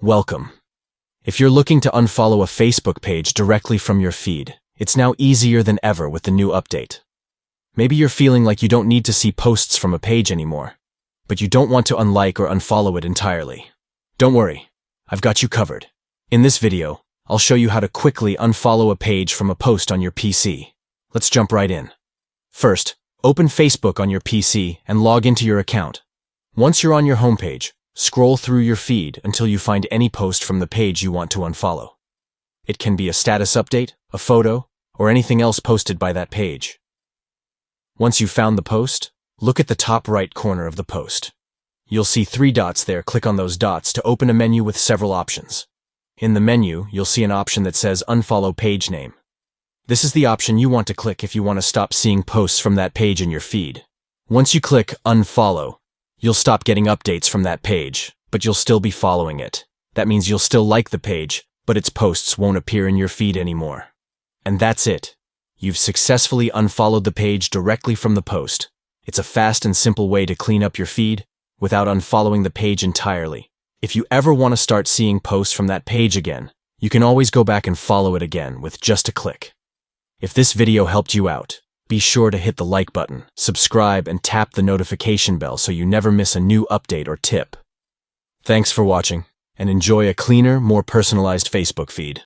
Welcome. If you're looking to unfollow a Facebook page directly from your feed, it's now easier than ever with the new update. Maybe you're feeling like you don't need to see posts from a page anymore, but you don't want to unlike or unfollow it entirely. Don't worry, I've got you covered. In this video, I'll show you how to quickly unfollow a page from a post on your PC. Let's jump right in. First, open Facebook on your PC and log into your account. Once you're on your homepage, scroll through your feed until you find any post from the page you want to unfollow. It can be a status update, a photo, or anything else posted by that page. Once you've found the post, look at the top right corner of the post. You'll see 3 dots there. Click on those dots to open a menu with several options. In the menu, you'll see an option that says Unfollow Page Name. This is the option you want to click if you want to stop seeing posts from that page in your feed. Once you click Unfollow, you'll stop getting updates from that page, but you'll still be following it. That means you'll still like the page, but its posts won't appear in your feed anymore. And that's it. You've successfully unfollowed the page directly from the post. It's a fast and simple way to clean up your feed without unfollowing the page entirely. If you ever want to start seeing posts from that page again, you can always go back and follow it again with just a click. If this video helped you out, be sure to hit the like button, subscribe, and tap the notification bell so you never miss a new update or tip. Thanks for watching, and enjoy a cleaner, more personalized Facebook feed.